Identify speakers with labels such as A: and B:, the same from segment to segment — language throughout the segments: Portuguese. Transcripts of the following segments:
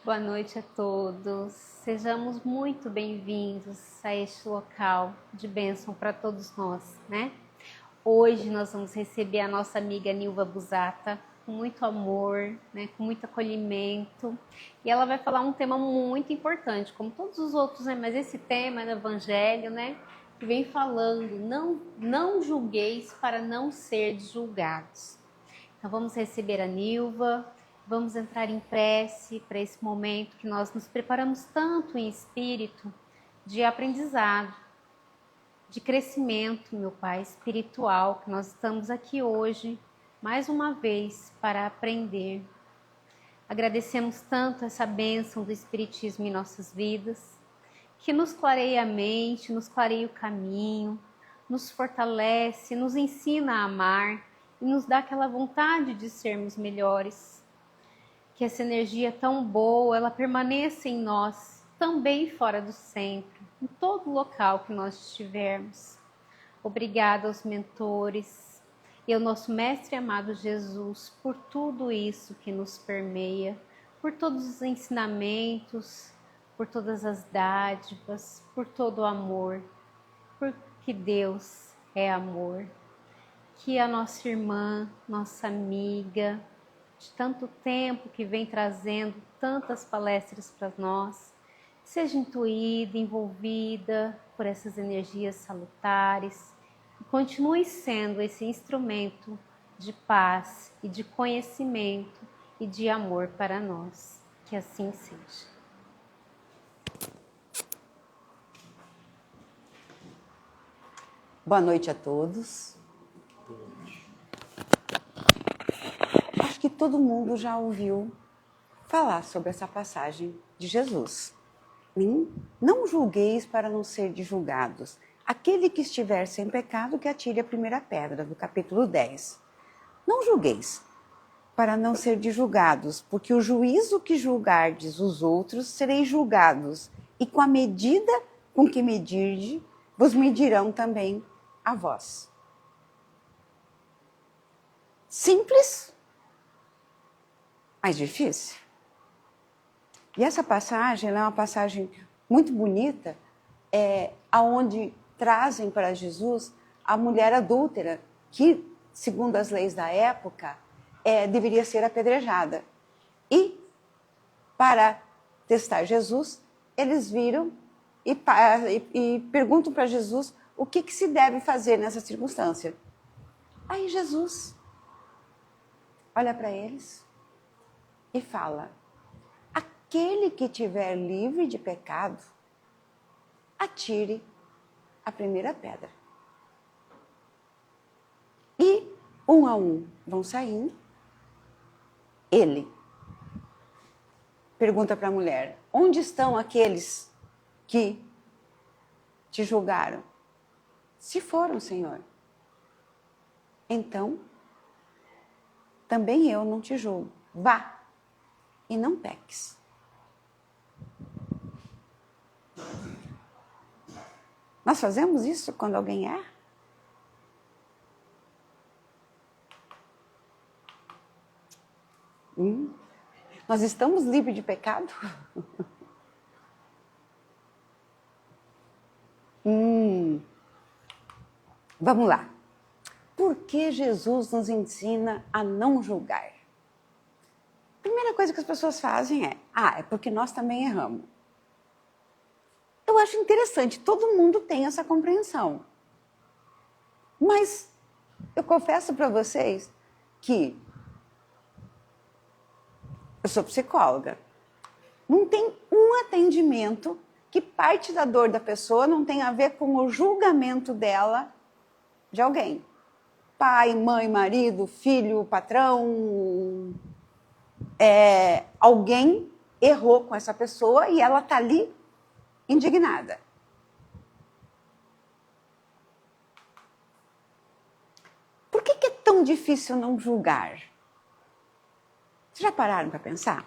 A: Boa noite a todos. Sejamos muito bem-vindos a este local de bênção para todos nós, né? Hoje nós vamos receber a nossa amiga Nilva Busata com muito amor, né? Com muito acolhimento. E ela vai falar um tema muito importante, como todos os outros, né? Mas esse tema é do Evangelho, né? Que vem falando, não julgueis para não ser julgados. Então vamos receber a Nilva. Vamos entrar em prece para esse momento que nós nos preparamos tanto em espírito de aprendizado, de crescimento, meu Pai, espiritual, que nós estamos aqui hoje, mais uma vez, para aprender. Agradecemos tanto essa bênção do Espiritismo em nossas vidas, que nos clareia a mente, nos clareia o caminho, nos fortalece, nos ensina a amar e nos dá aquela vontade de sermos melhores. Que essa energia tão boa, ela permaneça em nós, também fora do centro, em todo local que nós estivermos. Obrigada aos mentores e ao nosso Mestre amado Jesus por tudo isso que nos permeia, por todos os ensinamentos, por todas as dádivas, por todo o amor, porque Deus é amor. Que a nossa irmã, nossa amiga, de tanto tempo que vem trazendo tantas palestras para nós, seja intuída, envolvida por essas energias salutares e continue sendo esse instrumento de paz e de conhecimento e de amor para nós. Que assim seja.
B: Boa noite a todos. Acho que todo mundo já ouviu falar sobre essa passagem de Jesus. Não julgueis para não ser julgados. Aquele que estiver sem pecado, que atire a primeira pedra, do capítulo 10. Não julgueis para não ser julgados, porque o juízo que julgardes os outros, sereis julgados, e com a medida com que medirdes, vos medirão também a vós. Simples, mas difícil. E essa passagem é uma passagem muito bonita, onde trazem para Jesus a mulher adúltera, que, segundo as leis da época, deveria ser apedrejada. E, para testar Jesus, eles viram e perguntam para Jesus o que se deve fazer nessa circunstância. Aí Jesus olha para eles e fala: aquele que estiver livre de pecado, atire a primeira pedra. E, um a um, vão saindo. Ele pergunta para a mulher: onde estão aqueles que te julgaram? Se foram, Senhor, então também eu não te julgo. Vá e não peques. Nós fazemos isso quando alguém erra? Nós estamos livres de pecado? Vamos lá. Por que Jesus nos ensina a não julgar? Primeira coisa que as pessoas fazem é porque nós também erramos. Eu acho interessante, todo mundo tem essa compreensão. Mas eu confesso para vocês que eu sou psicóloga. Não tem um atendimento que parte da dor da pessoa não tem a ver com o julgamento dela de alguém. Pai, mãe, marido, filho, patrão. Alguém errou com essa pessoa e ela está ali indignada. Por que é tão difícil não julgar? Vocês já pararam para pensar?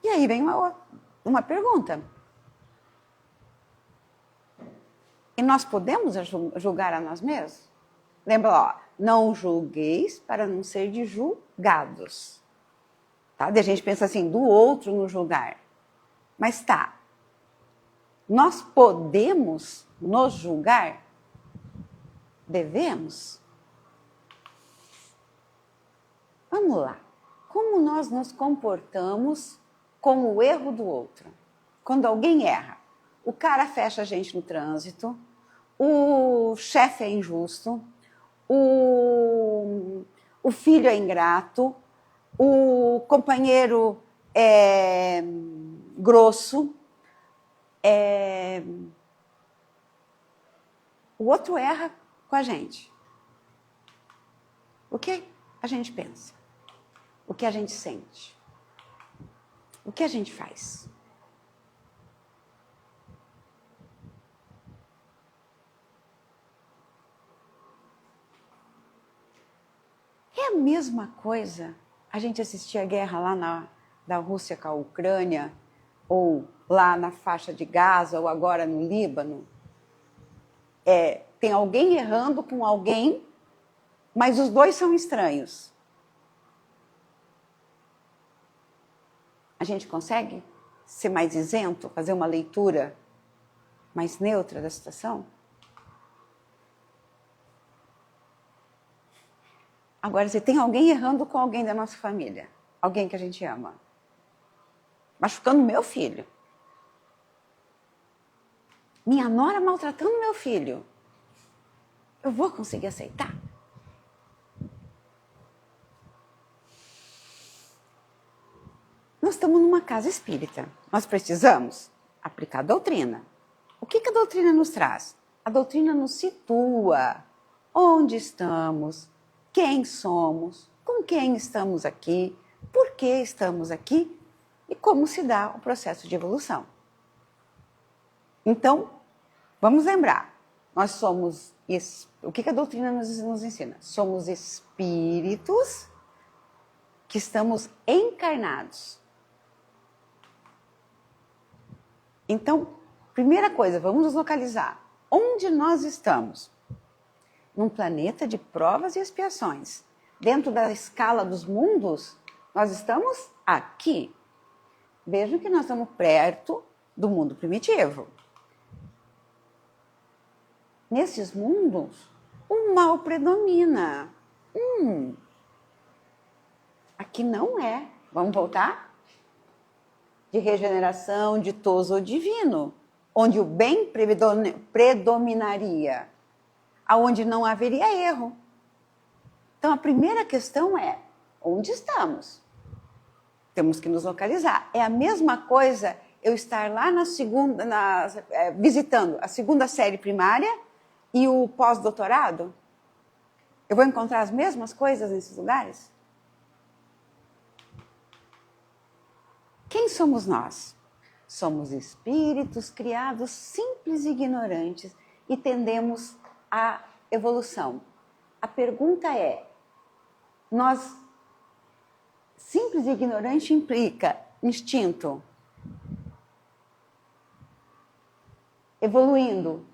B: E aí vem uma pergunta. E nós podemos julgar a nós mesmos? Lembra, não julgueis para não ser julgados. Tá? Daí a gente pensa assim, do outro nos julgar. Mas tá, nós podemos nos julgar? Devemos? Vamos lá. Como nós nos comportamos com o erro do outro? Quando alguém erra, o cara fecha a gente no trânsito, o chefe é injusto, o filho é ingrato, o companheiro é grosso, o outro erra com a gente. O que a gente pensa? O que a gente sente? O que a gente faz? É a mesma coisa a gente assistir a guerra lá da Rússia com a Ucrânia, ou lá na faixa de Gaza, ou agora no Líbano. Tem alguém errando com alguém, mas os dois são estranhos. A gente consegue ser mais isento, fazer uma leitura mais neutra da situação? Agora, se tem alguém errando com alguém da nossa família, alguém que a gente ama, machucando meu filho, minha nora maltratando meu filho, eu vou conseguir aceitar? Nós estamos numa casa espírita. Nós precisamos aplicar a doutrina. O que a doutrina nos traz? A doutrina nos situa onde estamos, quem somos, com quem estamos aqui, por que estamos aqui e como se dá o processo de evolução. Então, vamos lembrar, nós somos, o que a doutrina nos ensina? Somos espíritos que estamos encarnados. Então, primeira coisa, vamos nos localizar. Onde nós estamos? Num planeta de provas e expiações. Dentro da escala dos mundos, nós estamos aqui. Vejam que nós estamos perto do mundo primitivo. Nesses mundos, o mal predomina. Aqui não é. Vamos voltar? De regeneração, ditoso ou divino, onde o bem predominaria, aonde não haveria erro. Então, a primeira questão é, onde estamos? Temos que nos localizar. É a mesma coisa eu estar lá visitando a segunda série primária e o pós-doutorado? Eu vou encontrar as mesmas coisas nesses lugares? Quem somos nós? Somos espíritos criados simples e ignorantes e tendemos à evolução. A pergunta é, simples e ignorante implica instinto. Evoluindo,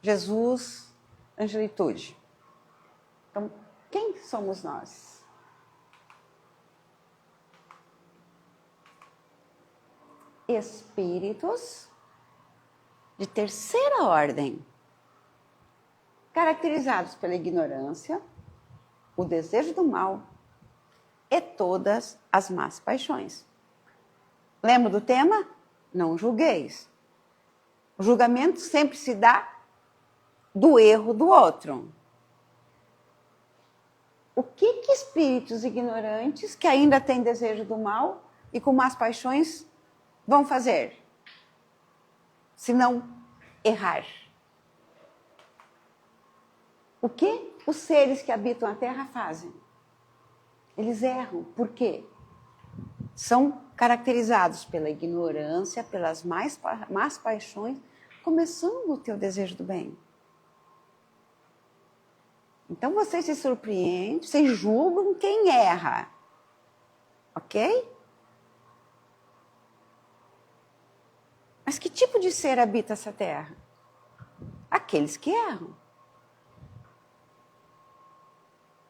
B: Jesus, angelitude. Então, quem somos nós? Espíritos de terceira ordem, caracterizados pela ignorância, o desejo do mal e todas as más paixões. Lembra do tema? Não julgueis. O julgamento sempre se dá do erro do outro. O que espíritos ignorantes que ainda têm desejo do mal e com más paixões vão fazer? Se não errar. O que os seres que habitam a Terra fazem? Eles erram. Por quê? São caracterizados pela ignorância, pelas más paixões, começando o teu desejo do bem. Então vocês se surpreendem, vocês julgam quem erra. Ok? Mas que tipo de ser habita essa terra? Aqueles que erram.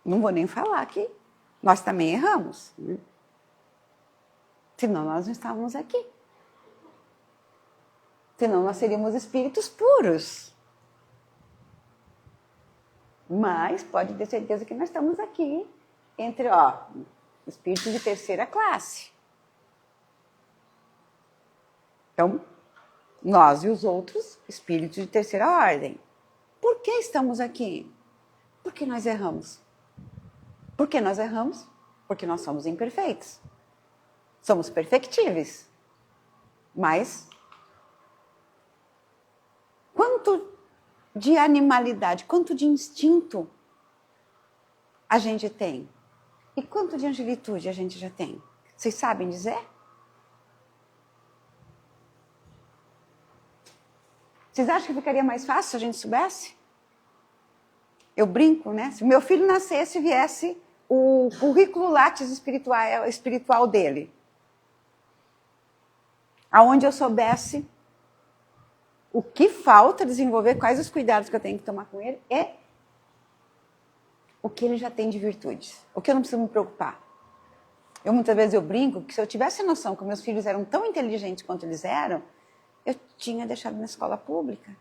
B: Não vou nem falar que nós também erramos. Senão nós não estávamos aqui. Senão nós seríamos espíritos puros. Mas pode ter certeza que nós estamos aqui entre, espíritos de terceira classe. Então, nós e os outros, espíritos de terceira ordem. Por que estamos aqui? Porque nós erramos. Por que nós erramos? Porque nós somos imperfeitos. Somos perfectíveis. Mas, quanto de animalidade, quanto de instinto a gente tem? E quanto de angelitude a gente já tem? Vocês sabem dizer? Vocês acham que ficaria mais fácil se a gente soubesse? Eu brinco, né? Se o meu filho nascesse e viesse o currículo Lattes espiritual dele, aonde eu soubesse o que falta desenvolver, quais os cuidados que eu tenho que tomar com ele, é o que ele já tem de virtudes, o que eu não preciso me preocupar. Muitas vezes eu brinco que se eu tivesse a noção que meus filhos eram tão inteligentes quanto eles eram, eu tinha deixado na escola pública.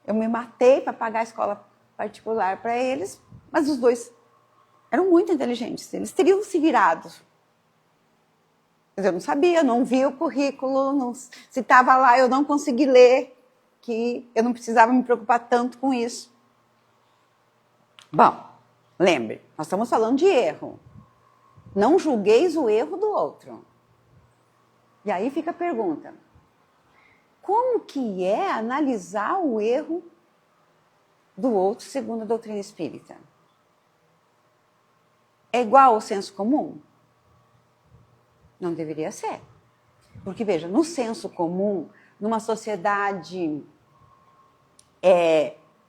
B: Eu me matei para pagar a escola particular para eles, mas os dois eram muito inteligentes, eles teriam se virado. Mas eu não sabia, não via o currículo, não, se estava lá eu não consegui ler, que eu não precisava me preocupar tanto com isso. Bom, lembre, nós estamos falando de erro. Não julgueis o erro do outro. E aí fica a pergunta: como que é analisar o erro do outro segundo a doutrina espírita? É igual ao senso comum? Não deveria ser. Porque, veja, no senso comum, numa sociedade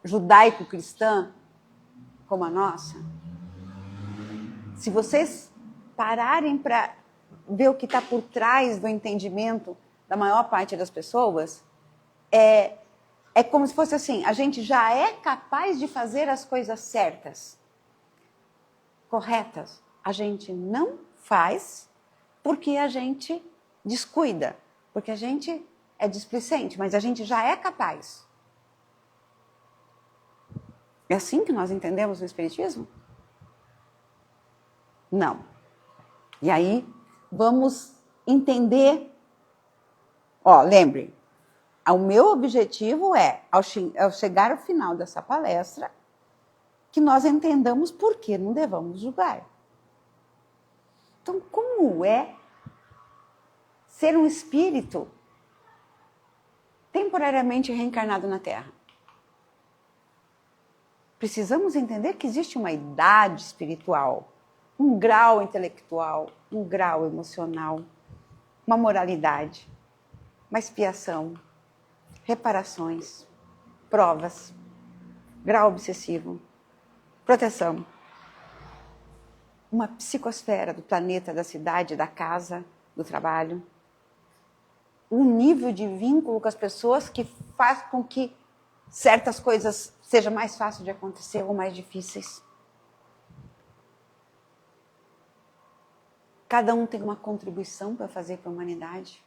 B: judaico-cristã como a nossa, se vocês pararem para ver o que está por trás do entendimento da maior parte das pessoas, é como se fosse assim: a gente já é capaz de fazer as coisas certas, corretas. A gente não faz porque a gente descuida, porque a gente é displicente, mas a gente já é capaz. É assim que nós entendemos o Espiritismo? Não. E aí, vamos entender. Lembre, o meu objetivo é, ao chegar ao final dessa palestra, que nós entendamos por que não devemos julgar. Então, como é ser um espírito temporariamente reencarnado na Terra? Precisamos entender que existe uma idade espiritual, um grau intelectual, um grau emocional, uma moralidade, uma expiação, reparações, provas, grau obsessivo, proteção, uma psicosfera do planeta, da cidade, da casa, do trabalho, um nível de vínculo com as pessoas que faz com que certas coisas sejam mais fáceis de acontecer ou mais difíceis. Cada um tem uma contribuição para fazer para a humanidade.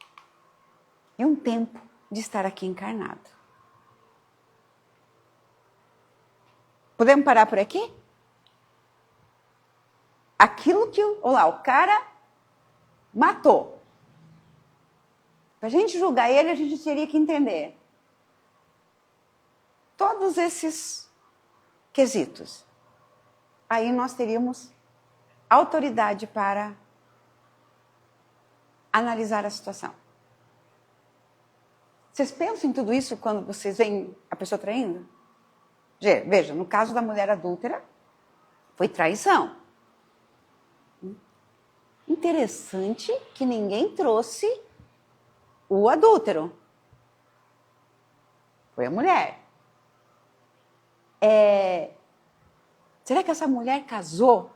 B: E um tempo de estar aqui encarnado. Podemos parar por aqui? Aquilo que o cara matou. Para a gente julgar ele, a gente teria que entender todos esses quesitos. Aí nós teríamos autoridade para analisar a situação. Vocês pensam em tudo isso quando vocês veem a pessoa traindo? Veja, no caso da mulher adúltera, foi traição. Interessante que ninguém trouxe o adúltero. Foi a mulher. Será que essa mulher casou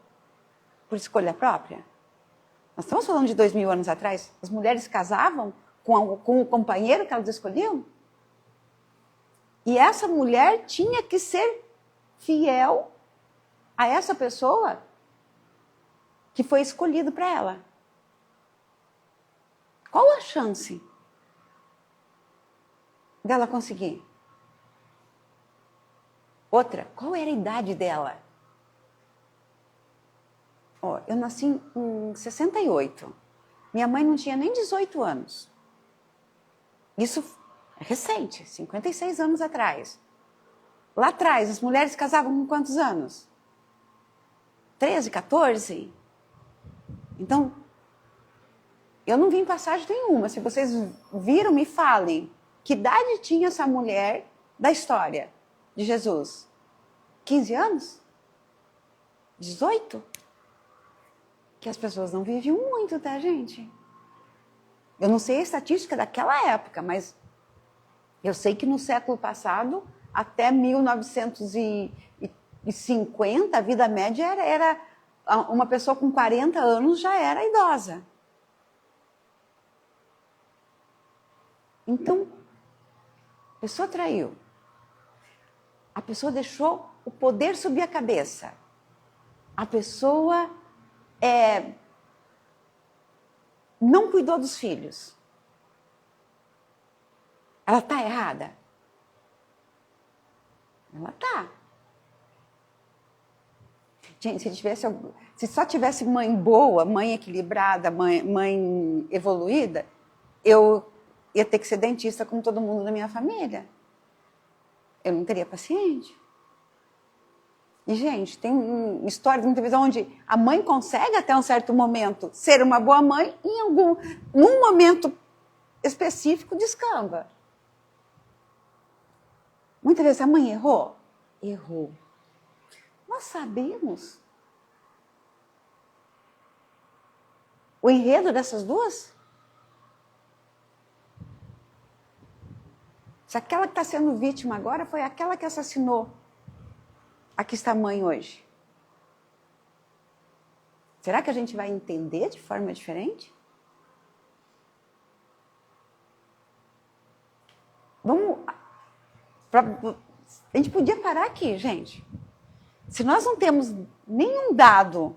B: por escolha própria? Nós estamos falando de 2000 anos atrás. As mulheres casavam com o companheiro que elas escolhiam? E essa mulher tinha que ser fiel a essa pessoa que foi escolhido para ela. Qual a chance dela conseguir? Outra, qual era a idade dela? Ó, eu nasci em 68. Minha mãe não tinha nem 18 anos. Isso é recente, 56 anos atrás. Lá atrás, as mulheres casavam com quantos anos? 13, 14? Então, eu não vi em passagem nenhuma. Se vocês viram, me falem. Que idade tinha essa mulher da história de Jesus? 15 anos? 18? Que as pessoas não viviam muito, tá, gente? Eu não sei a estatística daquela época, mas eu sei que no século passado, até 1950, a vida média era uma pessoa com 40 anos já era idosa. Então, a pessoa traiu. A pessoa deixou o poder subir a cabeça. A pessoa não cuidou dos filhos. Ela está errada? Ela está. Gente, se só tivesse mãe boa, mãe equilibrada, mãe evoluída, eu ia ter que ser dentista como todo mundo da minha família. Eu não teria paciente. E, gente, tem uma história de uma televisão onde a mãe consegue, até um certo momento, ser uma boa mãe e num momento específico, descamba. Muitas vezes a mãe errou? Errou. Nós sabemos. O enredo dessas duas? Se aquela que está sendo vítima agora foi aquela que assassinou a que está mãe hoje. Será que a gente vai entender de forma diferente? A gente podia parar aqui, gente. Se nós não temos nenhum dado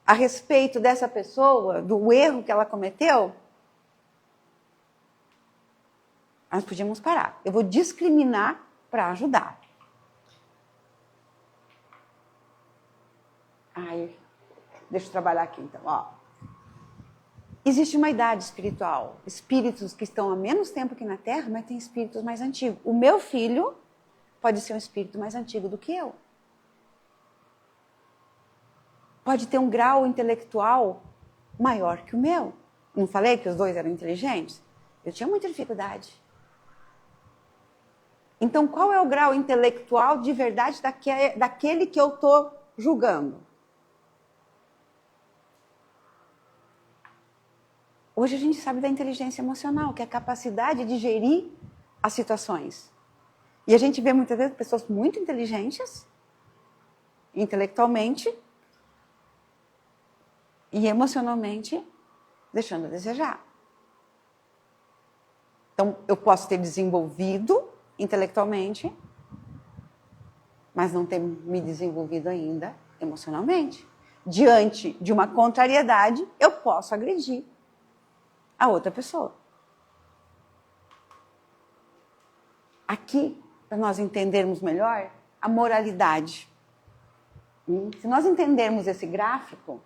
B: a respeito dessa pessoa, do erro que ela cometeu, nós podíamos parar. Eu vou discriminar para ajudar. Deixa eu trabalhar aqui, então. Ó. Existe uma idade espiritual. Espíritos que estão há menos tempo aqui na Terra, mas tem espíritos mais antigos. O meu filho pode ser um espírito mais antigo do que eu. Pode ter um grau intelectual maior que o meu. Não falei que os dois eram inteligentes? Eu tinha muita dificuldade. Então, qual é o grau intelectual de verdade daquele que eu estou julgando? Hoje a gente sabe da inteligência emocional, que é a capacidade de gerir as situações. E a gente vê muitas vezes pessoas muito inteligentes, intelectualmente e emocionalmente, deixando a desejar. Então, eu posso ter desenvolvido intelectualmente, mas não ter me desenvolvido ainda emocionalmente. Diante de uma contrariedade, eu posso agredir a outra pessoa. Aqui, para nós entendermos melhor, a moralidade. Se nós entendermos esse gráfico,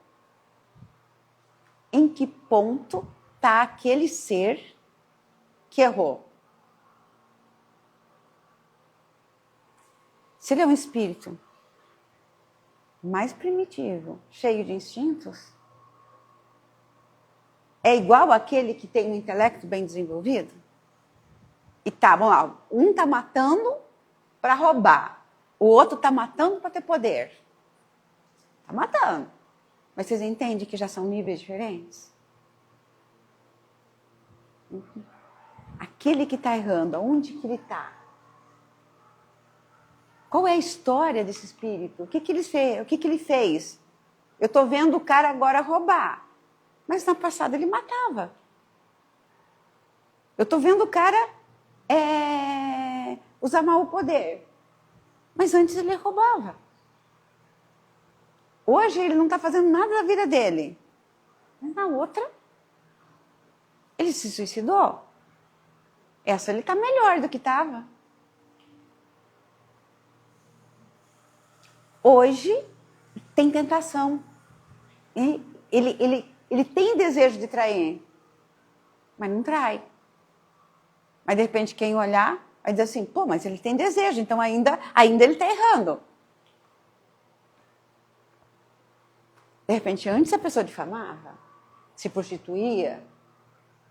B: em que ponto está aquele ser que errou? Se ele é um espírito mais primitivo, cheio de instintos, é igual àquele que tem um intelecto bem desenvolvido? E vamos lá, um está matando para roubar, o outro está matando para ter poder. Está matando. Mas vocês entendem que já são níveis diferentes? Aquele que está errando, aonde que ele está? Qual é a história desse espírito? O que ele fez? Eu estou vendo o cara agora roubar. Mas na passada ele matava. Eu estou vendo o cara usar mal o poder. Mas antes ele roubava. Hoje ele não está fazendo nada da vida dele. Mas na outra, Ele se suicidou. Essa ele está melhor do que estava. Hoje tem tentação. Ele tem desejo de trair, mas não trai. Mas de repente quem olhar vai dizer assim, pô, mas ele tem desejo, então ainda ele está errando. De repente, antes a pessoa difamava, se prostituía,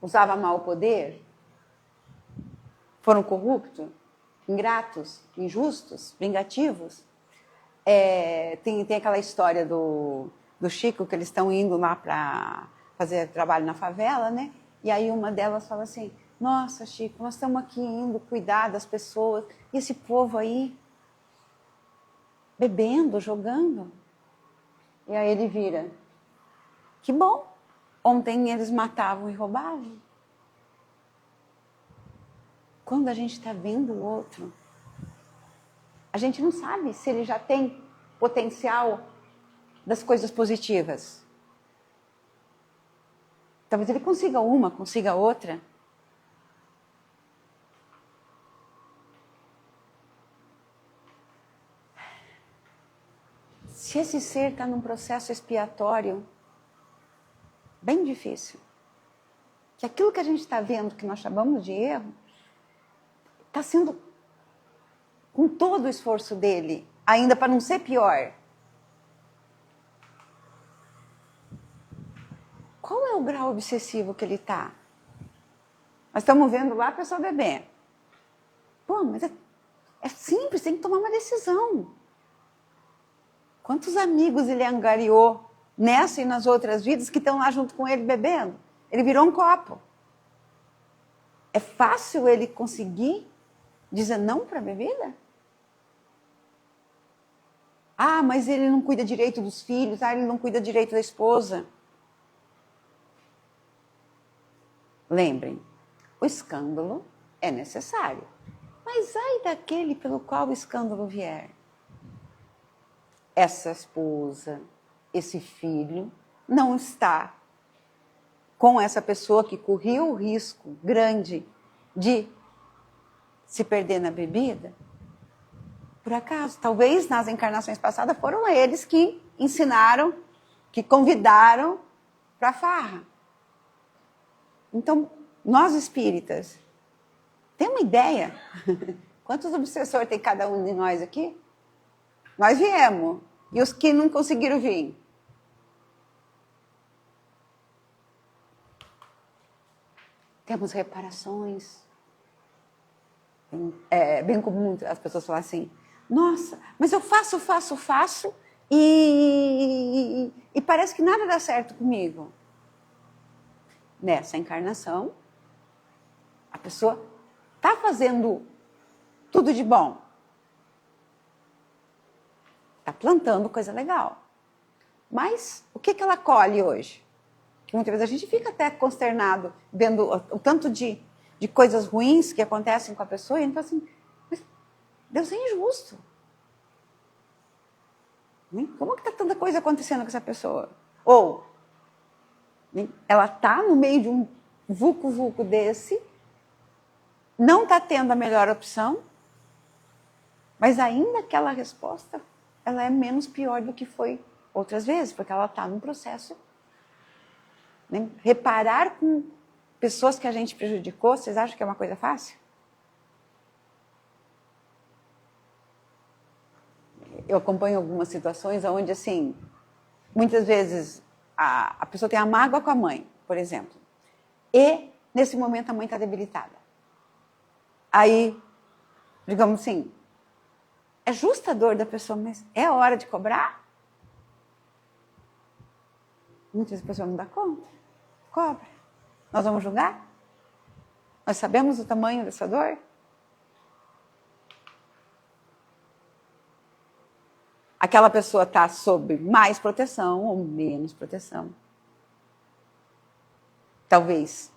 B: usava mal o poder, foram corruptos, ingratos, injustos, vingativos. Tem aquela história do Chico, que eles estão indo lá para fazer trabalho na favela, né? E aí uma delas fala assim, nossa, Chico, nós estamos aqui indo cuidar das pessoas, e esse povo aí, bebendo, jogando. E aí ele vira, que bom, ontem eles matavam e roubavam. Quando a gente está vendo o outro, a gente não sabe se ele já tem potencial das coisas positivas. Talvez ele consiga uma, consiga outra. Se esse ser está num processo expiatório bem difícil, que aquilo que a gente está vendo, que nós chamamos de erro, está sendo com todo o esforço dele, ainda para não ser pior. Qual é o grau obsessivo que ele está? Nós estamos vendo lá a pessoa bebendo. Pô, mas é simples, tem que tomar uma decisão. Quantos amigos ele angariou nessa e nas outras vidas que estão lá junto com ele bebendo? Ele virou um copo. É fácil ele conseguir dizer não para a bebida? Ah, mas ele não cuida direito dos filhos, ele não cuida direito da esposa. Lembrem, o escândalo é necessário. Mas ai daquele pelo qual o escândalo vier. Essa esposa, esse filho, não está com essa pessoa que corria o risco grande de se perder na bebida. Por acaso, talvez nas encarnações passadas foram eles que ensinaram, que convidaram para a farra. Então, nós espíritas, tem uma ideia? Quantos obsessores tem cada um de nós aqui? Nós viemos. E os que não conseguiram vir? Temos reparações. É bem comum as pessoas falarem assim, nossa, mas eu faço e parece que nada dá certo comigo. Nessa encarnação, a pessoa está fazendo tudo de bom. Está plantando coisa legal. Mas o que ela colhe hoje? Que muitas vezes a gente fica até consternado vendo o tanto de coisas ruins que acontecem com a pessoa e a gente fala assim, mas Deus é injusto. Como que está tanta coisa acontecendo com essa pessoa? Ou ela está no meio de um vulco-vulco desse, não está tendo a melhor opção, mas ainda aquela resposta, ela é menos pior do que foi outras vezes, porque ela está num processo. Reparar com pessoas que a gente prejudicou, vocês acham que é uma coisa fácil? Eu acompanho algumas situações onde, assim, muitas vezes a pessoa tem a mágoa com a mãe, por exemplo, e nesse momento a mãe está debilitada. Aí, digamos assim, é justa a dor da pessoa, mas é hora de cobrar? Muitas vezes a pessoa não dá conta. Cobra. Nós vamos julgar? Nós sabemos o tamanho dessa dor? Aquela pessoa está sob mais proteção ou menos proteção. Talvez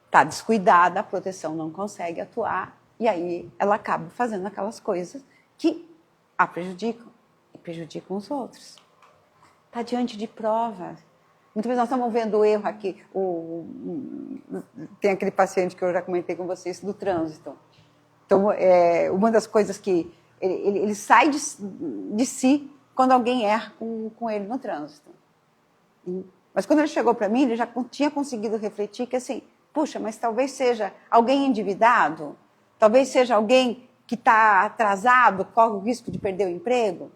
B: está descuidada, a proteção não consegue atuar, e aí ela acaba fazendo aquelas coisas que a prejudicam e prejudicam os outros. Está diante de provas. Muitas vezes nós estamos vendo o erro aqui. Tem aquele paciente que eu já comentei com vocês do trânsito. Então, uma das coisas que ele sai de si quando alguém erra com ele no trânsito. Mas quando ele chegou para mim, ele já tinha conseguido refletir que assim, puxa, mas talvez seja alguém endividado, talvez seja alguém que está atrasado, corre o risco de perder o emprego.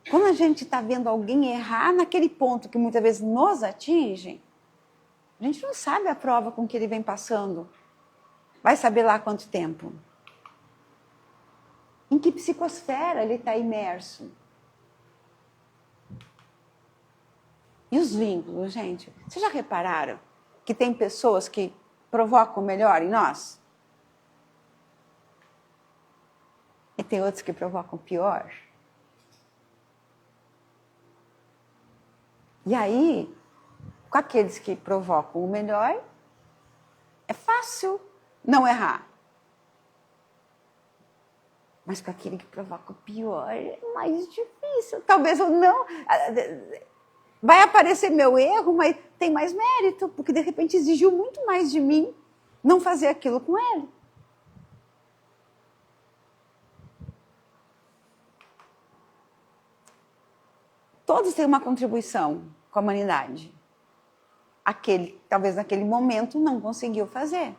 B: Quando a gente está vendo alguém errar naquele ponto que muitas vezes nos atinge, a gente não sabe a prova com que ele vem passando. Vai saber lá quanto tempo. Em que psicosfera ele está imerso. E os vínculos, gente? Vocês já repararam que tem pessoas que provocam melhor em nós? E tem outros que provocam pior? E aí, com aqueles que provocam o melhor, é fácil não errar. Mas com aquele que provoca o pior, é mais difícil. Talvez eu não... Vai aparecer meu erro, mas tem mais mérito, porque de repente exigiu muito mais de mim não fazer aquilo com ele. Todos têm uma contribuição com a humanidade. Aquele, talvez naquele momento, não conseguiu fazer.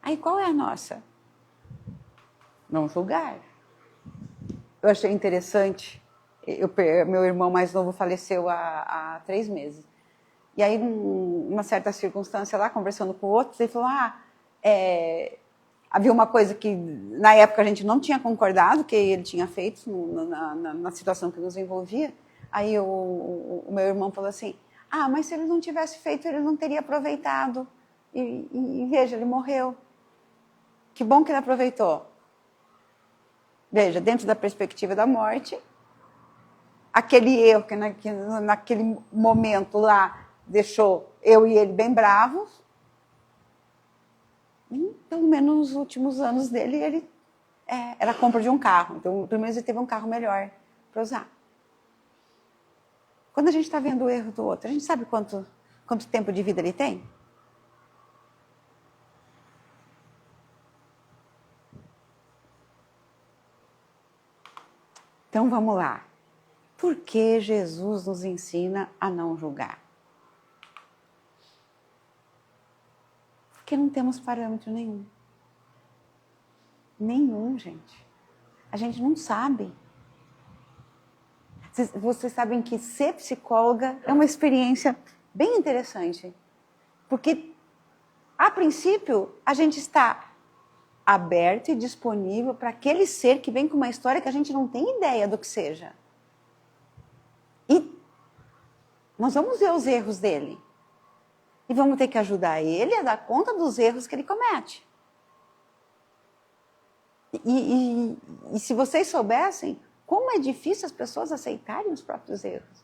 B: Aí qual é a nossa? Não julgar. Eu achei interessante, meu irmão mais novo faleceu há 3 meses. E aí, numa certa circunstância lá, conversando com outros, ele falou, havia uma coisa que na época a gente não tinha concordado, que ele tinha feito na situação que nos envolvia. Aí o meu irmão falou assim, mas se ele não tivesse feito, ele não teria aproveitado. E veja, ele morreu. Que bom que ele aproveitou. Veja, dentro da perspectiva da morte, aquele erro que naquele momento lá deixou eu e ele bem bravos, pelo menos nos últimos anos dele, era a compra de um carro. Então, pelo menos ele teve um carro melhor para usar. Quando a gente está vendo o erro do outro, a gente sabe quanto tempo de vida ele tem? Então, vamos lá. Por que Jesus nos ensina a não julgar? Porque não temos parâmetro nenhum. Nenhum, gente. A gente não sabe. Vocês sabem que ser psicóloga é uma experiência bem interessante. Porque, a princípio, a gente está aberto e disponível para aquele ser que vem com uma história que a gente não tem ideia do que seja. E nós vamos ver os erros dele. E vamos ter que ajudar ele a dar conta dos erros que ele comete. E se vocês soubessem como é difícil as pessoas aceitarem os próprios erros.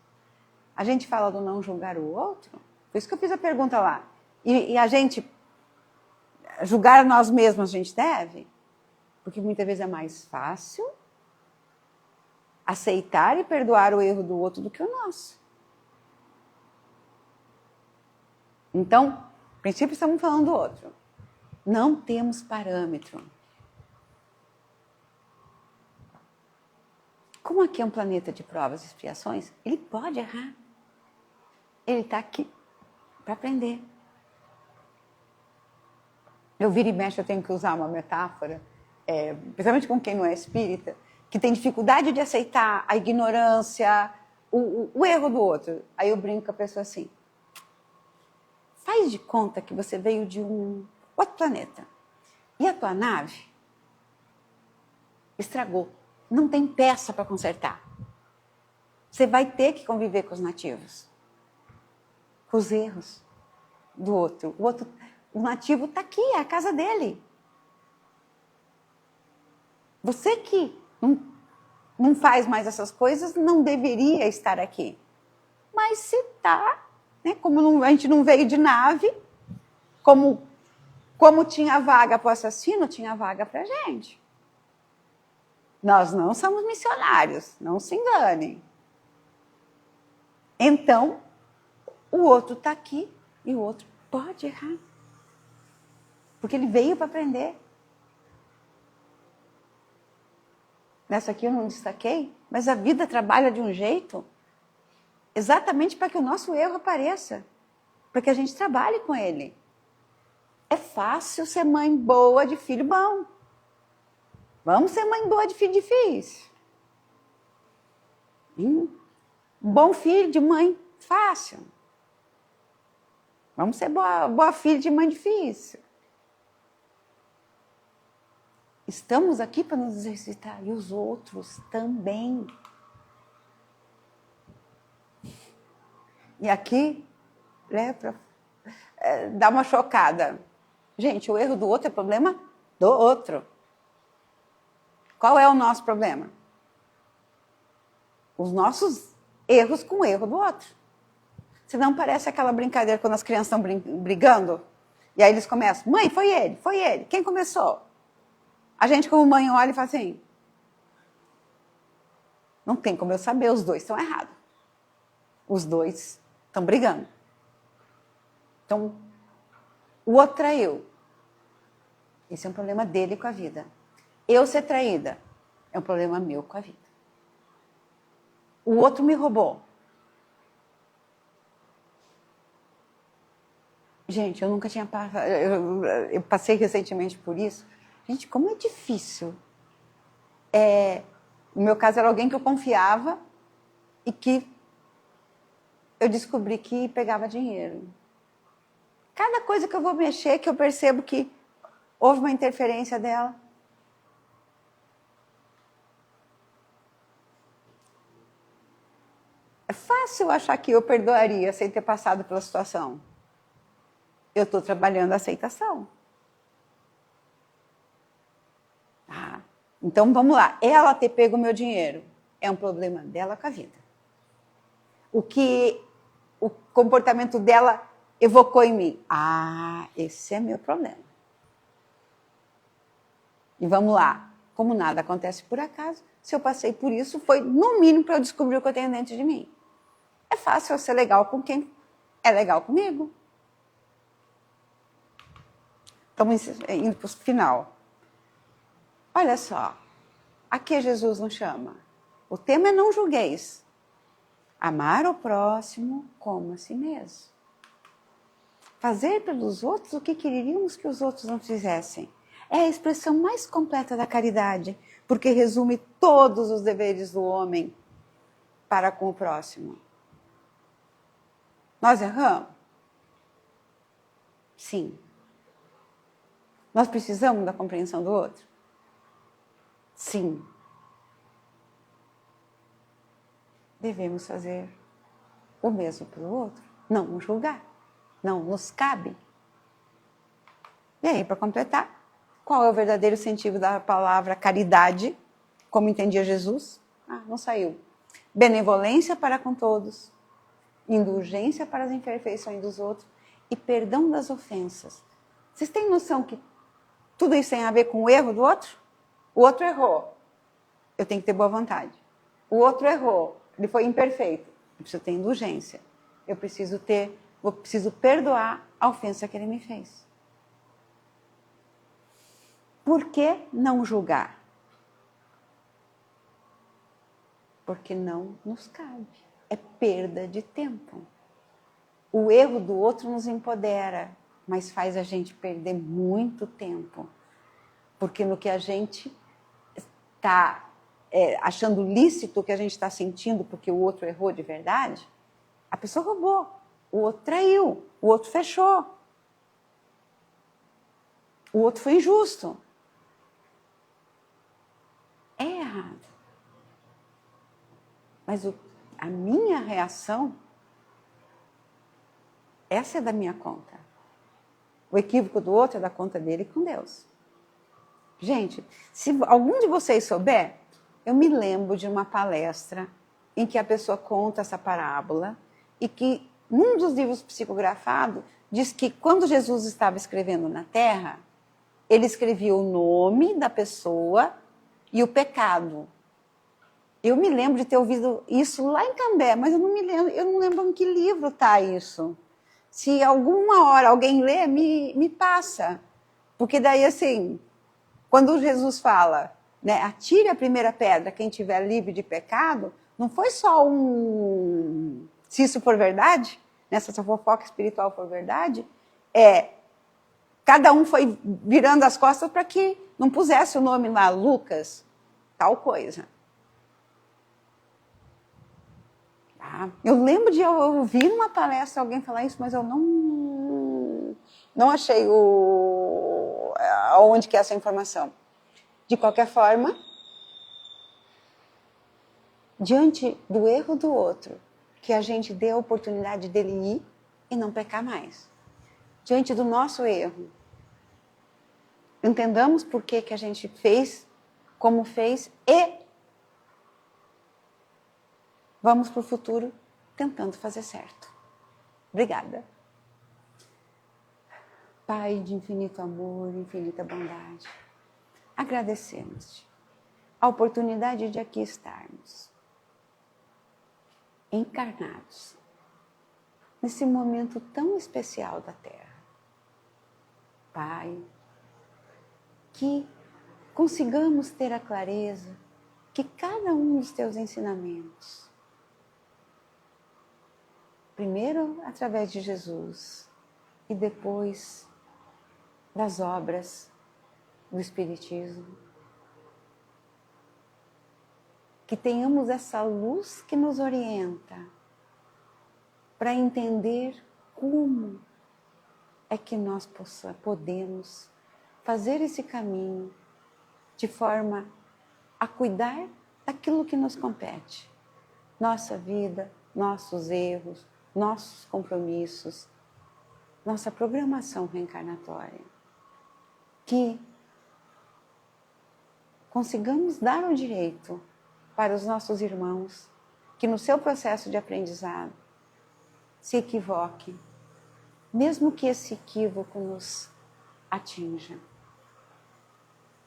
B: A gente fala do não julgar o outro, por isso que eu fiz a pergunta lá. E a gente julgar nós mesmos a gente deve? Porque muitas vezes é mais fácil aceitar e perdoar o erro do outro do que o nosso. Então, no princípio estamos falando do outro. Não temos parâmetro. Como aqui é um planeta de provas e expiações, ele pode errar. Ele está aqui para aprender. Eu viro e mexo, eu tenho que usar uma metáfora, principalmente com quem não é espírita, que tem dificuldade de aceitar a ignorância, o erro do outro. Aí eu brinco com a pessoa assim, faz de conta que você veio de um outro planeta e a tua nave estragou, não tem peça para consertar. Você vai ter que conviver com os nativos, com os erros do outro. O nativo está aqui, é a casa dele. Você que não faz mais essas coisas, não deveria estar aqui. Mas se está, né? Como a gente não veio de nave, como tinha vaga para o assassino, tinha vaga para a gente. Nós não somos missionários, não se enganem. Então, o outro está aqui e o outro pode errar. Porque ele veio para aprender. Nessa aqui eu não destaquei, mas a vida trabalha de um jeito exatamente para que o nosso erro apareça. Para que a gente trabalhe com ele. É fácil ser mãe boa de filho bom. Vamos ser mãe boa de filho difícil. Bom filho de mãe fácil. Vamos ser boa filha de mãe difícil. Estamos aqui para nos exercitar. E os outros também. E aqui, dá uma chocada. Gente, o erro do outro é problema do outro. Qual é o nosso problema? Os nossos erros com o erro do outro. Senão parece aquela brincadeira quando as crianças estão brigando. E aí eles começam, mãe, foi ele. Quem começou? A gente como mãe olha e fala assim, não tem como eu saber, os dois estão errados. Os dois estão brigando. Então, o outro traiu. Esse é um problema dele com a vida. Eu ser traída é um problema meu com a vida. O outro me roubou. Gente, eu nunca tinha passado. Eu passei recentemente por isso. Gente, como é difícil. No meu caso, era alguém que eu confiava e que eu descobri que pegava dinheiro. Cada coisa que eu vou mexer, que eu percebo que houve uma interferência dela. É fácil achar que eu perdoaria sem ter passado pela situação. Eu estou trabalhando a aceitação. Então, vamos lá. Ela ter pego o meu dinheiro é um problema dela com a vida. O que o comportamento dela evocou em mim. Esse é meu problema. E vamos lá. Como nada acontece por acaso, se eu passei por isso, foi no mínimo para eu descobrir o que eu tenho dentro de mim. É fácil eu ser legal com quem é legal comigo. Estamos indo para o final. Olha só, aqui Jesus nos chama. O tema é não julgueis. Amar o próximo como a si mesmo. Fazer pelos outros o que queríamos que os outros não fizessem. É a expressão mais completa da caridade, porque resume todos os deveres do homem para com o próximo. Nós erramos? Sim. Nós precisamos da compreensão do outro? Sim. Devemos fazer o mesmo pelo outro. Não nos julgar. Não nos cabe. E aí, para completar, qual é o verdadeiro sentido da palavra caridade, como entendia Jesus? Não saiu. Benevolência para com todos, indulgência para as imperfeições dos outros e perdão das ofensas. Vocês têm noção que tudo isso tem a ver com o erro do outro? O outro errou. Eu tenho que ter boa vontade. O outro errou. Ele foi imperfeito. Eu preciso ter indulgência. Eu preciso perdoar a ofensa que ele me fez. Por que não julgar? Porque não nos cabe. É perda de tempo. O erro do outro nos empodera, mas faz a gente perder muito tempo. Porque no que a gente está achando lícito, o que a gente está sentindo porque o outro errou de verdade, a pessoa roubou, o outro traiu, o outro fechou. O outro foi injusto. É errado. Mas a minha reação, essa é da minha conta. O equívoco do outro é da conta dele com Deus. Gente, se algum de vocês souber, eu me lembro de uma palestra em que a pessoa conta essa parábola e que, num dos livros psicografados, diz que quando Jesus estava escrevendo na Terra, ele escrevia o nome da pessoa e o pecado. Eu me lembro de ter ouvido isso lá em Cambé, mas eu não lembro em que livro está isso. Se alguma hora alguém lê, me passa. Porque daí, assim, quando Jesus fala, né, atire a primeira pedra quem estiver livre de pecado, não foi só um... Se isso for verdade, né, se essa fofoca espiritual for verdade, cada um foi virando as costas para que não pusesse o nome lá, Lucas, tal coisa. Tá? Eu lembro de eu ouvir numa palestra alguém falar isso, mas eu não achei onde que é essa informação. De qualquer forma, diante do erro do outro, que a gente dê a oportunidade dele ir e não pecar mais. Diante do nosso erro, entendamos por que a gente fez, como fez e vamos para o futuro tentando fazer certo. Obrigada. Pai de infinito amor, infinita bondade, agradecemos-te a oportunidade de aqui estarmos, encarnados, nesse momento tão especial da Terra. Pai, que consigamos ter a clareza que cada um dos teus ensinamentos, primeiro através de Jesus e depois das obras do Espiritismo, que tenhamos essa luz que nos orienta para entender como é que nós podemos fazer esse caminho de forma a cuidar daquilo que nos compete. Nossa vida, nossos erros, nossos compromissos, nossa programação reencarnatória. Que consigamos dar o direito para os nossos irmãos que no seu processo de aprendizado se equivoquem, mesmo que esse equívoco nos atinja.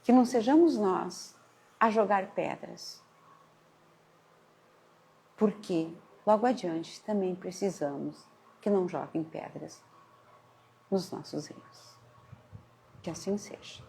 B: Que não sejamos nós a jogar pedras, porque logo adiante também precisamos que não joguem pedras nos nossos erros. Que assim seja.